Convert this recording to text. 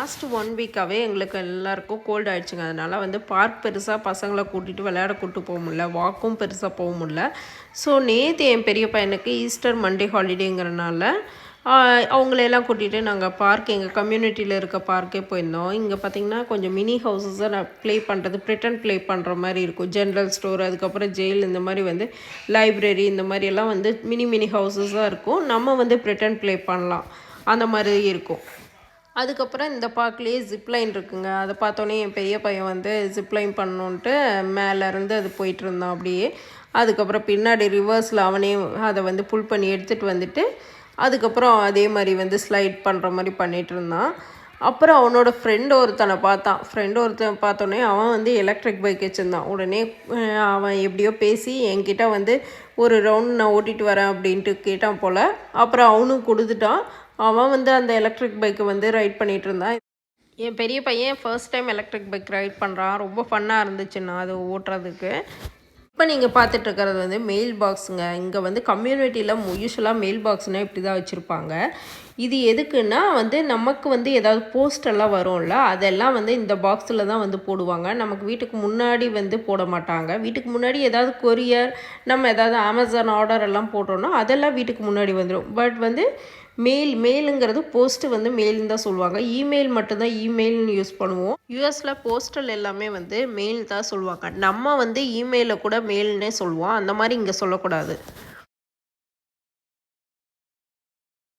Last 1 வீக்காகவே எங்களுக்கு எல்லாருக்கும் gold ஆயிடுச்சுங்க. அதனால் வந்து பார்க் பெருசாக பசங்களை கூட்டிகிட்டு விளையாட கூட்டு போக முடியல, வாக்கும் பெருசாக போக முடியல. ஸோ நேற்று என் பெரிய பையனுக்கு ஈஸ்டர் மண்டே ஹாலிடேங்கிறனால அவங்களையெல்லாம் கூட்டிகிட்டு நாங்கள் பார்க் எங்கள் கம்யூனிட்டியில் இருக்க பார்க்கே போயிருந்தோம். இங்கே பார்த்திங்கன்னா கொஞ்சம் மினி ஹவுஸஸை நான் ப்ளே பண்ணுறது ப்ரிட்டன் ப்ளே பண்ணுற மாதிரி இருக்கும். ஜென்ரல் ஸ்டோர், அதுக்கப்புறம் ஜெயில், இந்த மாதிரி வந்து லைப்ரரி, இந்த மாதிரியெல்லாம் வந்து மினி ஹவுஸஸாக இருக்கும். நம்ம வந்து ப்ரிட்டன் ப்ளே பண்ணலாம், அந்த மாதிரி இருக்கும். அதுக்கப்புறம் இந்த பார்க்லேயே ஜிப்லைன் இருக்குங்க. அதை பார்த்தோன்னே என் பெரிய பையன் வந்து ஜிப்லைன் பண்ணணுன்ட்டு மேலேருந்து அது போயிட்டு இருந்தான் அப்படியே. அதுக்கப்புறம் பின்னாடி ரிவர்ஸில் அவனே அதை வந்து புல் பண்ணி எடுத்துகிட்டு வந்துட்டு அதுக்கப்புறம் அதே மாதிரி வந்து ஸ்லைட் பண்ணுற மாதிரி பண்ணிகிட்டு இருந்தான். அப்புறம் அவனோட ஃப்ரெண்டு ஒருத்தனை பார்த்தோன்னே அவன் வந்து எலக்ட்ரிக் பைக் வச்சுருந்தான். உடனே அவன் எப்படியோ பேசி என்கிட்ட வந்து ஒரு ரவுண்ட் நான் ஓட்டிகிட்டு வரேன் அப்படின்ட்டு கேட்டான் போல். அப்புறம் அவனும் கொடுத்துட்டான். அவன் வந்து அந்த எலக்ட்ரிக் பைக்கை வந்து ரைட் பண்ணிகிட்டு இருந்தான். என் பெரிய பையன் first time electric bike ride பண்ணுறான். ரொம்ப ஃபன்னாக இருந்துச்சுன்னா அது ஓட்டுறதுக்கு. இப்போ நீங்கள் பார்த்துட்ருக்கிறது வந்து மெயில் பாக்ஸுங்க. இங்கே வந்து கம்யூனிட்டியில் யூஸ்வலாக மெயில் பாக்ஸ்னால் இப்படி தான் வச்சுருப்பாங்க. இது எதுக்குன்னா வந்து நமக்கு வந்து ஏதாவது போஸ்டெல்லாம் வரும்ல, அதெல்லாம் வந்து இந்த பாக்ஸில் தான் வந்து போடுவாங்க. நமக்கு வீட்டுக்கு முன்னாடி வந்து போட மாட்டாங்க. வீட்டுக்கு முன்னாடி ஏதாவது கொரியர், நம்ம ஏதாவது அமேசான் ஆர்டர் எல்லாம் போடுறோன்னா அதெல்லாம் வீட்டுக்கு முன்னாடி வந்துடும். பட் வந்து மெயிலுங்கிறது போஸ்ட்டு வந்து மெயில்னு தான் சொல்லுவாங்க. இமெயில் மட்டும்தான் இமெயில்னு யூஸ் பண்ணுவோம். யூஎஸில் போஸ்டல் எல்லாமே வந்து மெயில் தான் சொல்லுவாங்க. நம்ம வந்து இமெயிலை கூட மெயில்னே சொல்லுவோம். அந்த மாதிரி இங்கே சொல்லக்கூடாது.